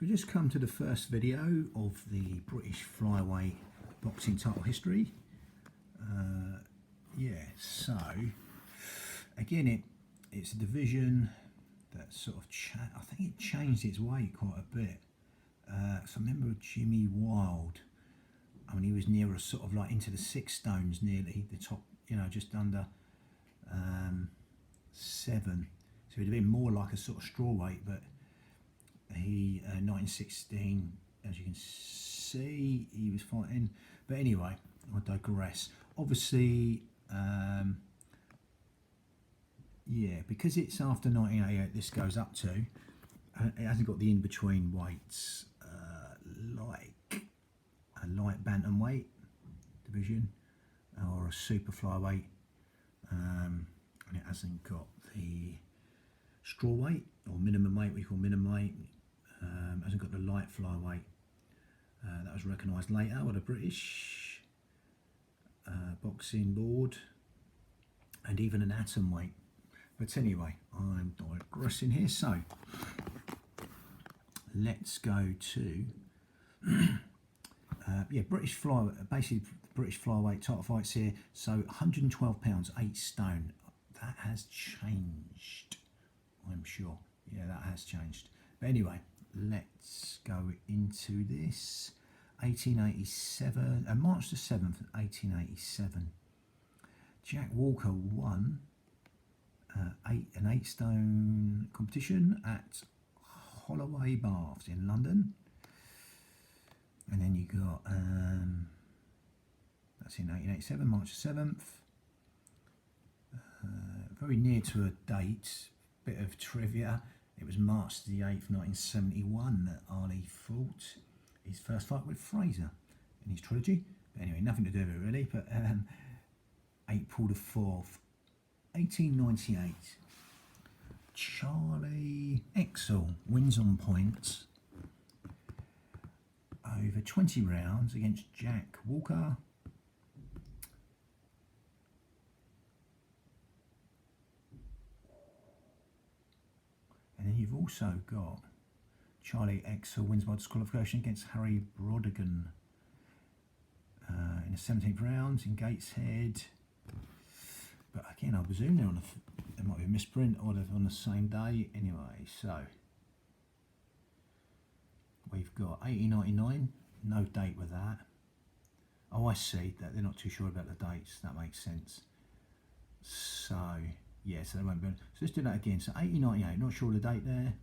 We've just come to the first video of the British flyweight boxing title history. So again, it's a division that sort of I think it changed its weight quite a bit. So I remember Jimmy Wild. I mean, he was nearer sort of like into the 6 stones, nearly the top, just under 7. So he'd have been more like a sort of strawweight, but he 1916, as you can see, he was fighting. But anyway, I digress. Obviously, because it's after 1988, this goes up to. It hasn't got the in-between weights like a light bantamweight division or a super flyweight, and it hasn't got the strawweight or minimum weight, we call minimum weight. Hasn't got the light flyweight. That was recognised later by the British boxing board, and even an atom weight. But anyway, I'm digressing here. So let's go to British flyweight. Basically, British flyweight title fights here. So 112 pounds, 8 stone. That has changed, I'm sure. Yeah, that has changed. But anyway, let's go into this. 1887, March the 7th, 1887. Jack Walker won an 8 stone competition at Holloway Baths in London. And then you got, that's in 1887, March the 7th. Very near to a date, bit of trivia. It was March the 8th, 1971 that Ali fought his first fight with Fraser in his trilogy. But anyway, nothing to do with it really. But April the 4th, 1898. Charlie Exel wins on points over 20 rounds against Jack Walker. And then you've also got Charlie Exel wins by disqualification against Harry Brodigan in the 17th round in Gateshead. But again, I presume there might be a misprint or they're on the same day. Anyway, so we've got 1899, no date with that. Oh, I see that they're not too sure about the dates. That makes sense. So yeah, so they won't be. So let's do that again. So 1898, not sure of the date there.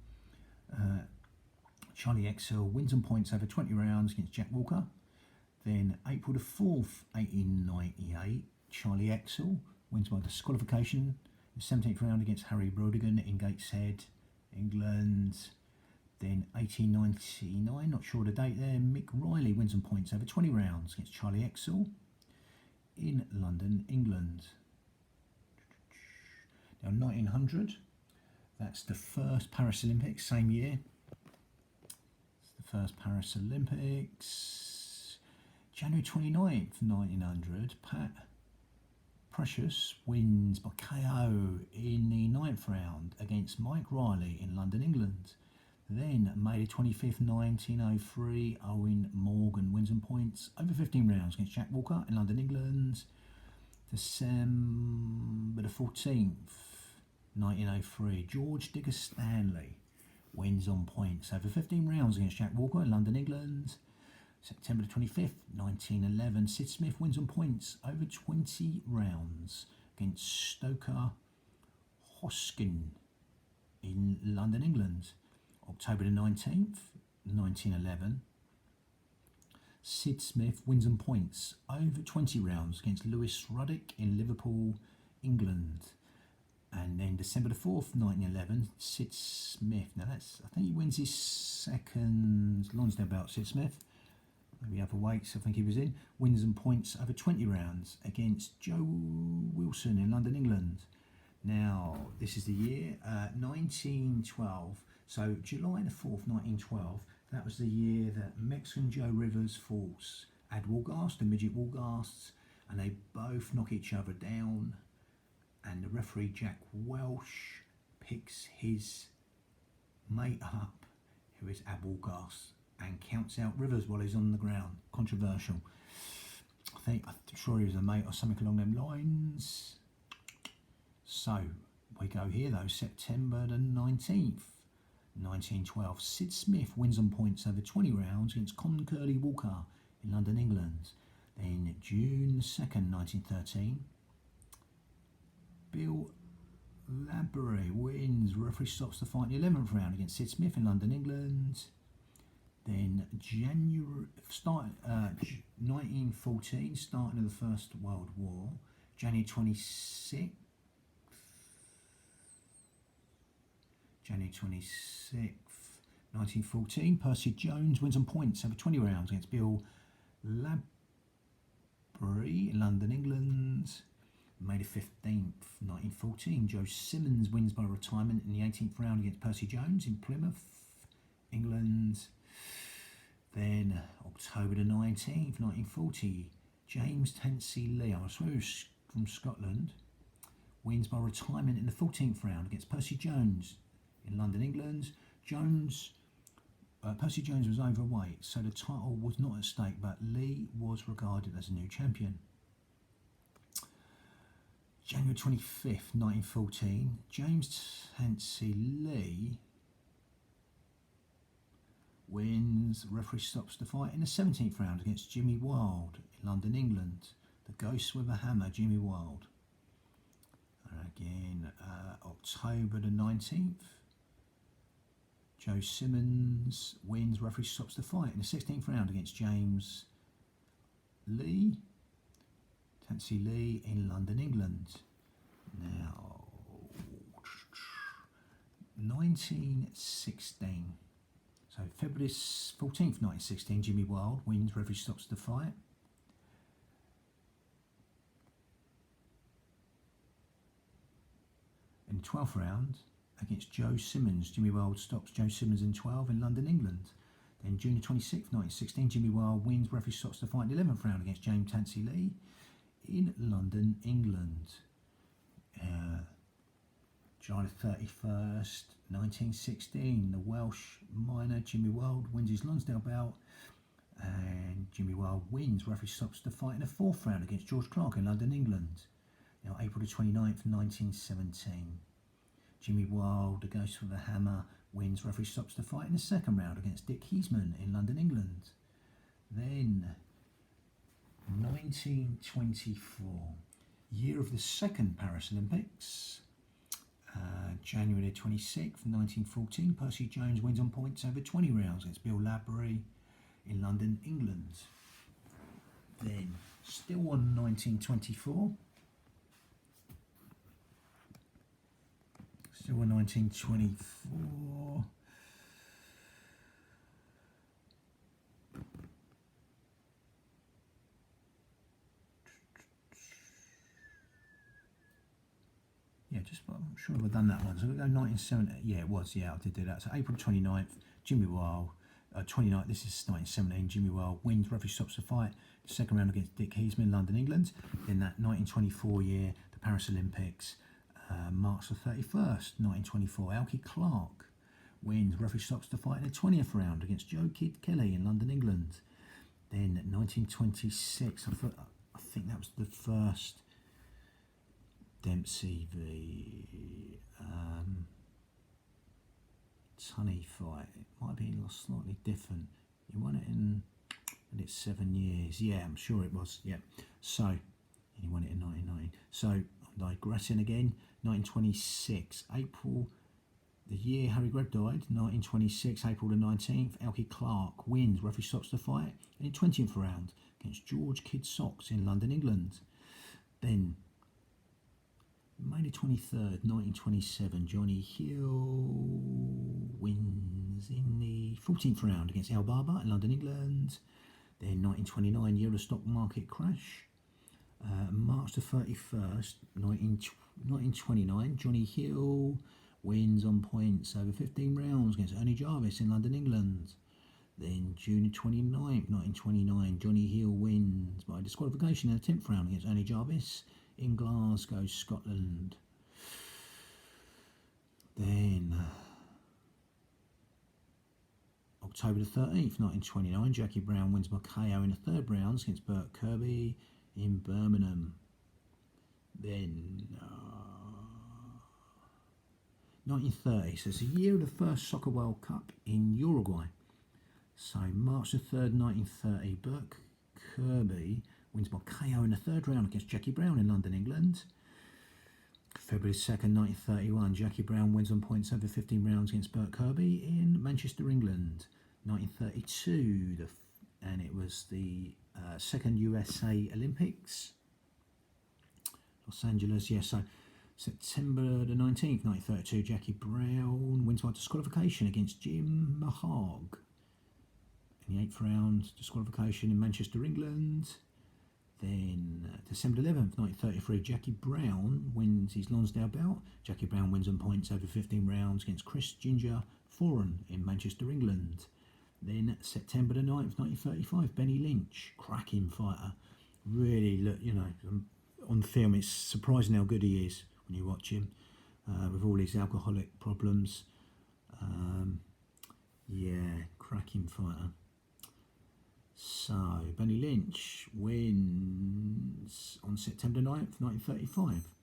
Charlie Exel wins on points over 20 rounds against Jack Walker. Then April the 4th, 1898, Charlie Exel wins by disqualification in the 17th round against Harry Brodigan in Gateshead, England. Then 1899, not sure of the date there, Mick Riley wins on points over 20 rounds against Charlie Exel in London, England. Now 1900, that's the first Paris Olympics, same year. It's the first Paris Olympics. January 29th, 1900, Pat Precious wins by KO in the 9th round against Mike Riley in London, England. Then May the 25th, 1903, Owen Morgan wins on points over 15 rounds against Jack Walker in London, England. December the 14th, 1903, George Digger Stanley wins on points over 15 rounds against Jack Walker in London, England. September the 25th, 1911, Sid Smith wins on points over 20 rounds against Stoker Hoskin in London, England. October the 19th, 1911, Sid Smith wins on points over 20 rounds against Lewis Ruddock in Liverpool, England. And then December the 4th, 1911, Sid Smith. Now I think he wins his second Lonsdale bout, Sid Smith. Maybe other weights, I think he was in. Wins on points over 20 rounds against Joe Wilson in London, England. Now, this is the year 1912. So July the 4th, 1912, that was the year that Mexican Joe Rivers fought Ad Wolgast, the midget Wolgasts, and they both knock each other down. And the referee Jack Welsh picks his mate up who is Abulgas, and counts out Rivers while he's on the ground. Controversial. I'm sure he was a mate or something along them lines. So we go here though, September the 19th, 1912. Sid Smith wins on points over 20 rounds against Con Curly Walker in London, England. Then June 2nd, 1913. Bill Labrie wins. Referee stops the fight in the 11th round against Sid Smith in London, England. Then 1914, starting of the First World War. January 26th. January 26th, 1914. Percy Jones wins on points over 20 rounds against Bill Labrie in London, England. May the 15th, 1914. Joe Simmons wins by retirement in the 18th round against Percy Jones in Plymouth, England. Then October the 19th, 1940. James Tansey Lee, I swear he was from Scotland, wins by retirement in the 14th round against Percy Jones in London, England. Percy Jones was overweight, so the title was not at stake, but Lee was regarded as a new champion. January 25th, 1914, James Tansey Lee wins. Referee stops the fight in the 17th round against Jimmy Wild in London, England. The Ghost with a Hammer, Jimmy Wild. And again, October the 19th, Joe Simmons wins. Referee stops the fight in the 16th round against James Tansey Lee in London, England. Now, 1916. So February 14th, 1916, Jimmy Wild wins. Referee stops the fight. In the 12th round against Joe Simmons, Jimmy Wild stops Joe Simmons in 12 in London, England. Then June 26th, 1916, Jimmy Wild wins. Referee stops the fight in the 11th round against James Tansey Lee in London, England. July 31st, 1916, the Welsh miner Jimmy Wild wins his Lonsdale bout, and Jimmy Wild wins. Referee stops the fight in the 4th round against George Clark in London, England. Now April the 29th, 1917, Jimmy Wild, the Ghost with a Hammer, wins. Referee stops the fight in the 2nd round against Dick Heisman in London, England. Then 1924, year of the 2nd Paris Olympics. January 26th, 1914, Percy Jones wins on points over 20 rounds against Bill Labrie in London, England. Then, still on 1924, yeah, I'm sure I've done that one. So we go 1970. Yeah, it was. Yeah, I did do that. So April 29th, Jimmy Wild. 29th, this is 1917. Jimmy Wild wins. Referee stops the fight. The 2nd round against Dick Heisman, London, England. In that 1924 year, the Paris Olympics, March the 31st, 1924. Alki Clark wins. Referee stops the fight in the 20th round against Joe Kid Kelly in London, England. Then 1926. I think that was the first Dempsey v Tunney fight. It might be slightly different. He won it in it's 7 years. Yeah, I'm sure it was. Yeah. So he won it in 1990. So I'm digressing again. 1926, April, the year Harry Greb died. 1926, April the 19th. Alki Clark wins. Referee stops the fight in the 20th round against George Kid Sox in London, England. Then May the 23rd, 1927, Johnny Hill wins in the 14th round against Al Barber in London, England. Then 1929, year of the stock market crash. March the 31st, 1929, Johnny Hill wins on points over 15 rounds against Ernie Jarvis in London, England. Then June the 29th, 1929, Johnny Hill wins by disqualification in the 10th round against Ernie Jarvis in Glasgow, Scotland. Then October the 13th, 1929, Jackie Brown wins by KO in the third rounds against Bert Kirby in Birmingham. Then 1930, so it's the year of the first Soccer World Cup in Uruguay. So March the 3rd, 1930, Bert Kirby wins by KO in the third round against Jackie Brown in London, England. February 2nd, 1931, Jackie Brown wins on points over 15 rounds against Bert Kirby in Manchester, England. 1932, and it was the second USA Olympics. Los Angeles, yes, so September the 19th, 1932, Jackie Brown wins by disqualification against Jim Mahog. In the 8th round, disqualification in Manchester, England. Then December 11th, 1933, Jackie Brown wins his Lonsdale bout. Jackie Brown wins on points over 15 rounds against Chris Ginger Foran in Manchester, England. Then September the 9th, 1935, Benny Lynch, cracking fighter. Really, look, you know, on film it's surprising how good he is when you watch him with all his alcoholic problems. Yeah, cracking fighter. So, Benny Lynch wins on September 9th, 1935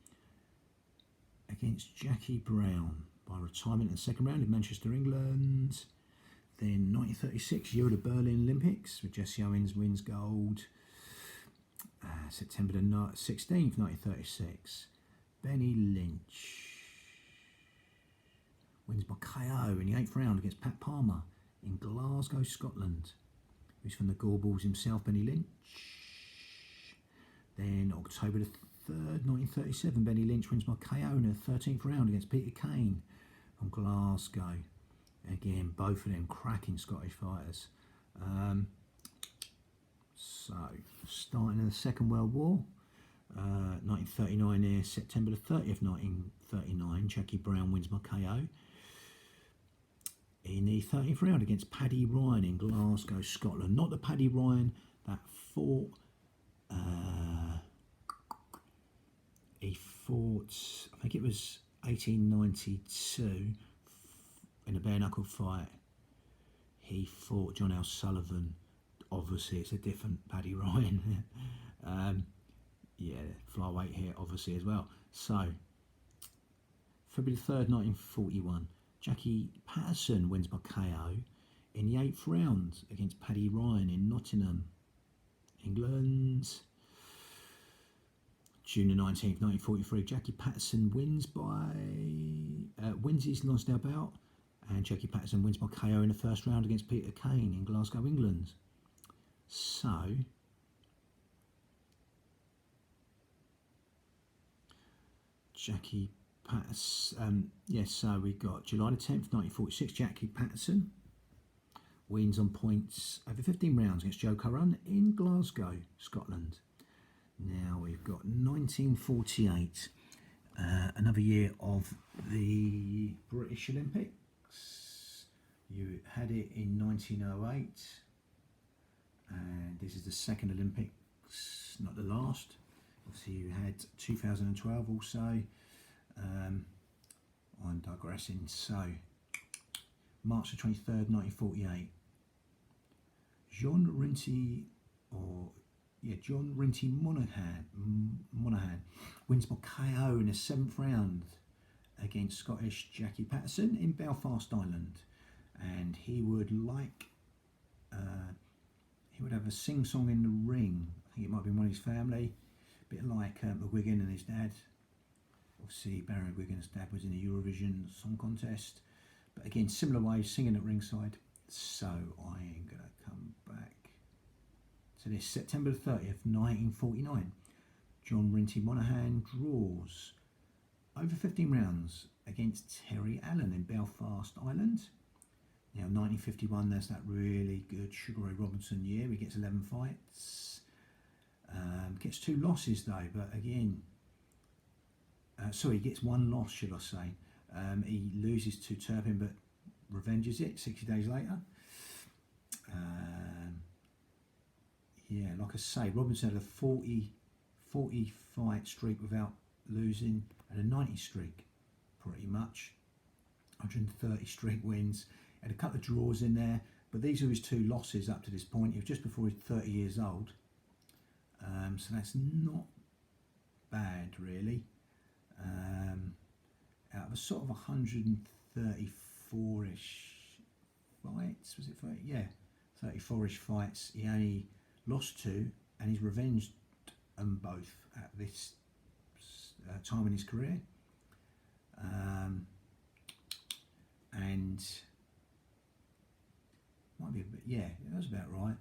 against Jackie Brown by retirement in the second round in Manchester, England. Then 1936, year of the Berlin Olympics, with Jesse Owens wins gold. September the 16th, 1936, Benny Lynch wins by KO in the 8th round against Pat Palmer in Glasgow, Scotland. Who's from the Gorbals himself, Benny Lynch. Then October the 3rd, 1937, Benny Lynch wins by KO in the 13th round against Peter Kane from Glasgow. Again, both of them cracking Scottish fighters. So, starting in the Second World War, 1939 there, September the 30th, 1939, Jackie Brown wins by KO in the 13th round against Paddy Ryan in Glasgow, Scotland. Not the Paddy Ryan that fought, he fought, I think it was 1892, in a bare knuckle fight. He fought John L. Sullivan. Obviously, it's a different Paddy Ryan. Yeah, flyweight here, obviously, as well. So, February 3rd, 1941. Jackie Patterson wins by KO in the 8th round against Paddy Ryan in Nottingham, England. June the 19th, 1943, Jackie Patterson wins his Lonsdale bout, and Jackie Patterson wins by KO in the first round against Peter Kane in Glasgow, England. So, Jackie Patterson, yes, so we got July the 10th, 1946, Jackie Patterson wins on points over 15 rounds against Joe Curran in Glasgow, Scotland. Now we've got 1948, another year of the British Olympics. You had it in 1908, and this is the second Olympics, not the last. Obviously you had 2012 also. I'm digressing. So, March the 23rd, 1948, John Rinty Monaghan wins by KO in the 7th round against Scottish Jackie Patterson in Belfast, Ireland, and he would have a sing-song in the ring. I think it might have been one of his family, a bit like McGuigan and his dad. Obviously, Barry Wiggins' dad was in the Eurovision Song Contest, but again, similar ways, singing at ringside. So I am going to come back to this. September the 30th, 1949, John Rinty Monaghan draws over 15 rounds against Terry Allen in Belfast, Ireland. Now, 1951, there's that really good Sugar Ray Robinson year. He gets 11 fights. Gets 2 losses though, but again, he gets 1 loss, should I say. He loses to Turpin, but revenges it 60 days later. Yeah, like I say, Robinson had a 40 fight streak without losing, and a 90 streak, pretty much. 130 streak wins. Had a couple of draws in there, But these are his 2 losses up to this point. He was just before he's 30 years old. So that's not bad, really. Out of a sort of 134-ish fights, was it 30? Yeah, 34-ish fights. He only lost 2, and he's revenged them both at this time in his career. And might be a bit, yeah, that's about right.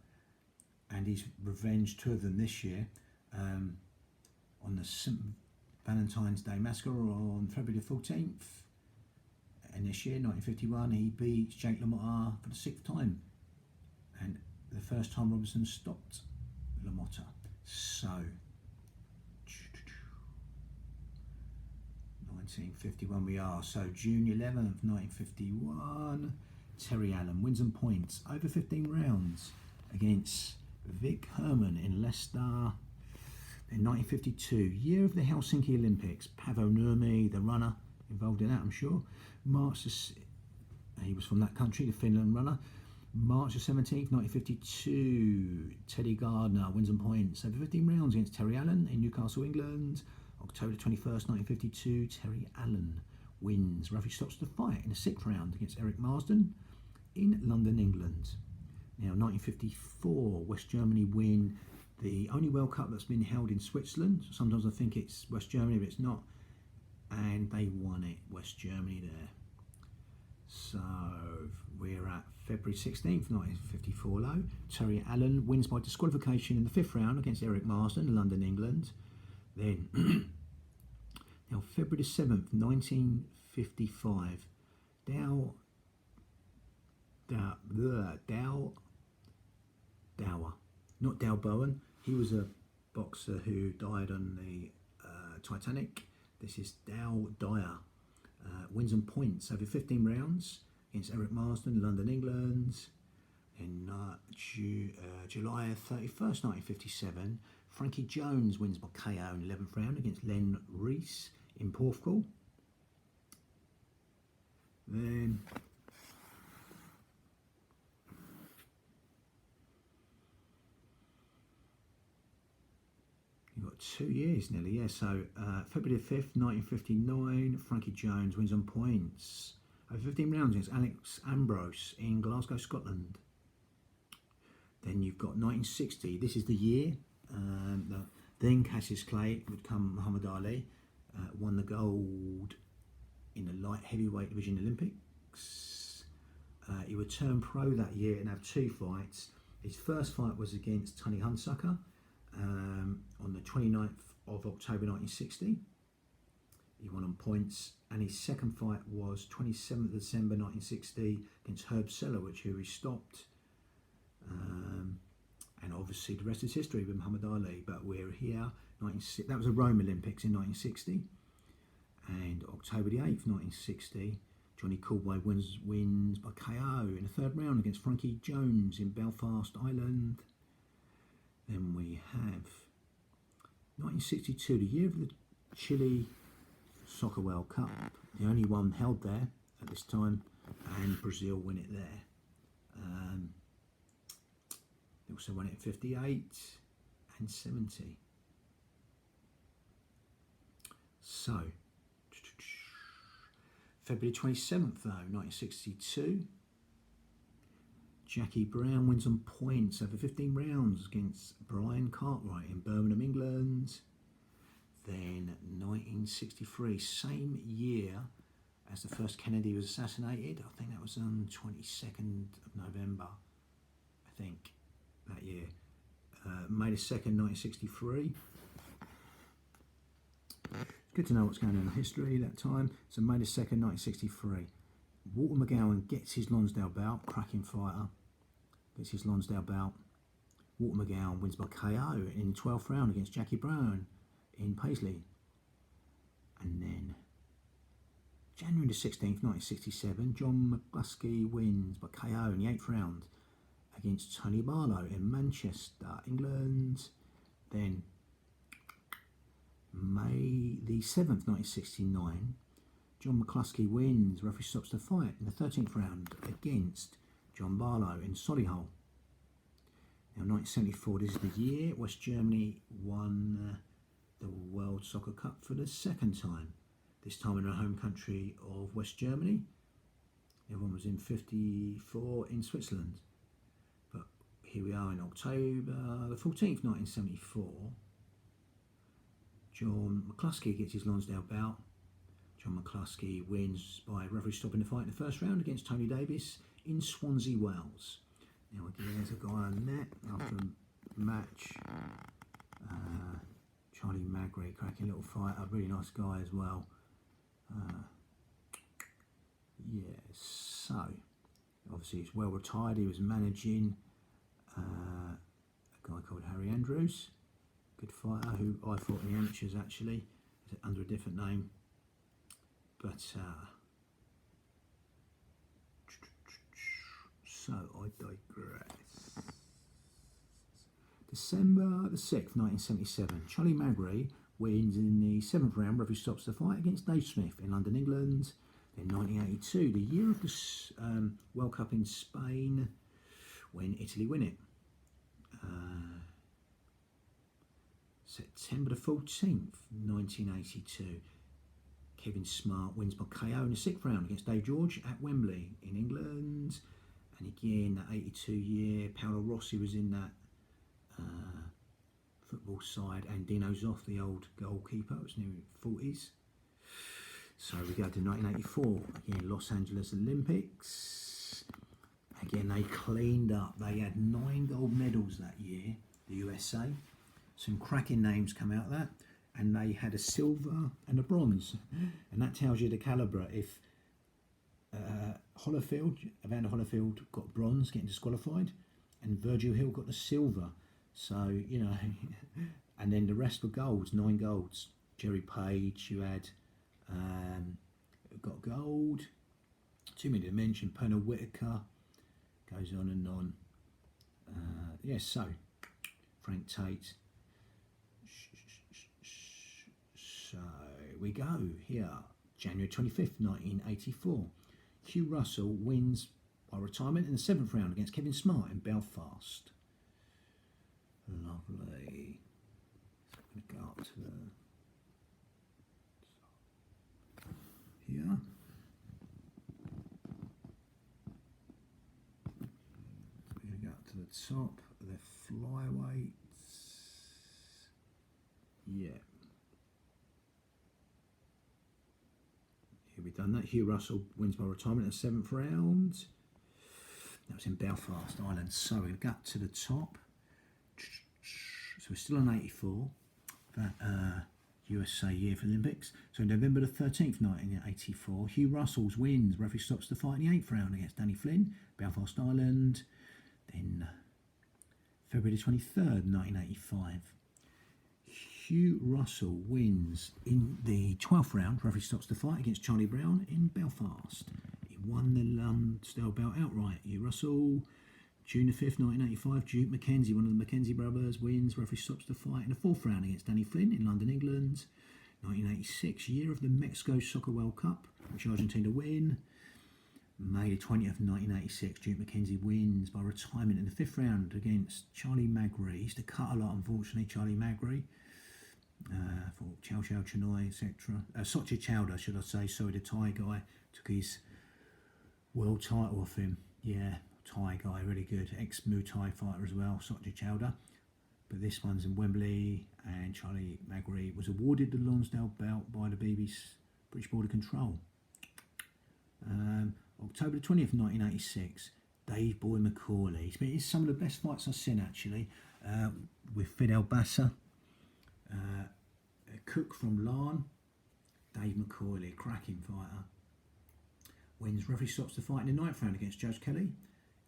And he's revenged 2 of them this year on the St. Valentine's Day Massacre on February the 14th. And this year, 1951, he beats Jake LaMotta for the 6th time. And the first time Robinson stopped LaMotta. So, 1951 we are. So, June 11th, 1951, Terry Allen wins on points over 15 rounds against Vic Herman in Leicester. In 1952, year of the Helsinki Olympics, Paavo Nurmi, the runner, involved in that, I'm sure. He was from that country, the Finland runner. March the 17th, 1952, Teddy Gardner wins on points over 15 rounds against Terry Allen in Newcastle, England. October 21st, 1952, Terry Allen wins. Referee stops the fight in the 6th round against Eric Marsden in London, England. Now, 1954, West Germany win the only World Cup that's been held in Switzerland. Sometimes I think it's West Germany, but it's not. And they won it, West Germany there. So we're at February 16th, 1954 low. Terry Allen wins by disqualification in the 5th round against Eric Marsden in London, England. Then, now February 7th, 1955, Dower, not Dal Bowen. He was a boxer who died on the Titanic. This is Dow Dyer. Wins on points over 15 rounds against Eric Marsden, London, England. In July 31st, 1957, Frankie Jones wins by KO in the 11th round against Len Reese in Portugal. Then you've got 2 years nearly, yeah. So February 5th, 1959, Frankie Jones wins on points over 15 rounds against Alex Ambrose in Glasgow, Scotland. Then you've got 1960. This is the year then Cassius Clay would come Muhammad Ali, won the gold in the light heavyweight division Olympics. He would turn pro that year and have 2 fights. His first fight was against Tony Hunsucker on the 29th of October 1960. He won on points, and his second fight was 27th of December 1960 against Herb Seller, who he stopped. And obviously the rest is history with Muhammad Ali. But we're here. That was a Rome Olympics in 1960, and October the 8th, 1960, Johnny Caldwell wins by KO in the 3rd round against Frankie Jones in Belfast, Ireland. Then we have 1962, the year of the Chile Soccer World Cup, the only one held there at this time, and Brazil win it there. They also won it in 58 and 70. So, February 27th though, 1962, Jackie Brown wins on points over 15 rounds against Brian Cartwright in Birmingham, England. Then 1963, same year as the first Kennedy was assassinated. I think that was on 22nd of November, I think, that year. May the 2nd, 1963. Good to know what's going on in history that time. So May the 2nd, 1963. Walter McGowan gets his Lonsdale bout, cracking fighter. Gets his Lonsdale bout. Walter McGowan wins by KO in the 12th round against Jackie Brown in Paisley. And then January the 16th, 1967, John McCluskey wins by KO in the 8th round against Tony Barlow in Manchester, England. Then May the 7th, 1969, John McCluskey wins, referee stops the fight in the 13th round against John Barlow in Solihull. Now 1974, this is the year West Germany won the World Soccer Cup for the second time, this time in our home country of West Germany. Everyone was in 54 in Switzerland. But here we are in October the 14th, 1974. John McCluskey gets his Lonsdale bout. John McCluskey wins by referee stopping the fight in the first round against Tony Davis in Swansea, Wales. Now again, there's a guy on net after a match. Charlie Magri, cracking little fighter, really nice guy as well. Yeah, so obviously he's well retired. He was managing a guy called Harry Andrews, good fighter who I fought in the amateurs actually, under a different name. But so I digress. December the 6th, 1977. Charlie Magri wins in the 7th round. Referee stops the fight against Dave Smith in London, England. Then 1982, the year of the World Cup in Spain, when Italy win it. September the 14th, 1982. Kevin Smart wins by KO in the 6th round against Dave George at Wembley in England. And again, that 82 year, Paolo Rossi was in that football side, and Dino Zoff, the old goalkeeper, was near 40s. So we go to 1984, again, Los Angeles Olympics. Again, they cleaned up. They had 9 gold medals that year, the USA. Some cracking names come out of that. And they had a silver and a bronze. And that tells you the calibre. If Evander Holyfield got bronze, getting disqualified, and Virgil Hill got the silver. So, you know, and then the rest were golds, 9 golds. Jerry Page, you had got gold. Too many to mention. Pernell Whitaker, goes on and on. Yes, so Frank Tate. So we go here, January 25th, 1984. Hugh Russell wins by retirement in the 7th round against Kevin Smart in Belfast. Lovely. So I'm going to go up to here. We're going to go up to the top of the flyweights. Yeah. Here we've done that. Hugh Russell wins by retirement in the 7th round. That was in Belfast, Ireland. So we're going to go up to the top. So we're still on 84, that USA year for the Olympics. So November the 13th, 1984, Hugh Russell wins. Referee stops the fight in the 8th round against Danny Flynn, Belfast, Ireland. Then February the 23rd, 1985. Hugh Russell wins in the 12th round. Referee stops the fight against Charlie Brown in Belfast. He won the Lonsdale bout outright. Hugh Russell. June the 5th, 1985, Duke McKenzie, one of the McKenzie brothers, wins. Referee stops the fight in the 4th round against Danny Flynn in London, England. 1986, year of the Mexico Soccer World Cup, which Argentina win. May the 20th, 1986, Duke McKenzie wins by retirement in the 5th round against Charlie Magri. He used to cut a lot, unfortunately, Charlie Magri. For Chow Chow Chinoy, etc. Sochi Chowder, should I say. Sorry, the Thai guy took his world title off him. Yeah. Thai guy, really good, ex-Muay Thai fighter as well, Sochi Chowder. But this one's in Wembley, and Charlie Magri was awarded the Lonsdale belt by the British Border Control. October the 20th, 1986, Dave Boy McCauley. It's some of the best fights I've seen actually, with Fidel Bassa, a cook from Larne, Dave McCauley, cracking fighter. Wins, referee stops the fight in the 9th round against Judge Kelly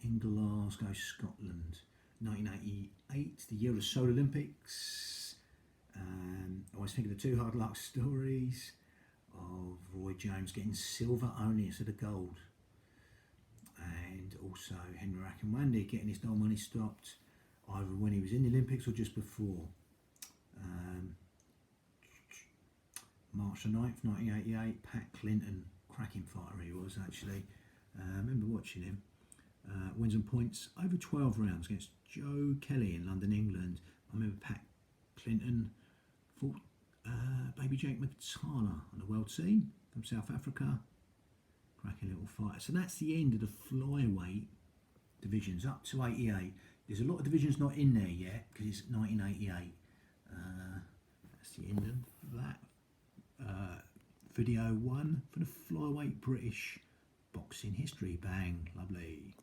in Glasgow, Scotland. 1988, the year of the Seoul Olympics. I always think of the 2 hard luck stories of Roy Jones getting silver only instead of gold, and also Henry Akinwande getting his gold money stopped either when he was in the Olympics or just before. March the 9th, 1988, Pat Clinton, cracking fighter he was actually. I remember watching him. Wins on points over 12 rounds against Joe Kelly in London, England. I remember Pat Clinton fought baby Jake Matala on the world scene from South Africa. Cracking little fight. So that's the end of the flyweight divisions up to 88. There's a lot of divisions not in there yet because it's 1988. That's the end of that. Video 1 for the flyweight British boxing history. Bang, lovely.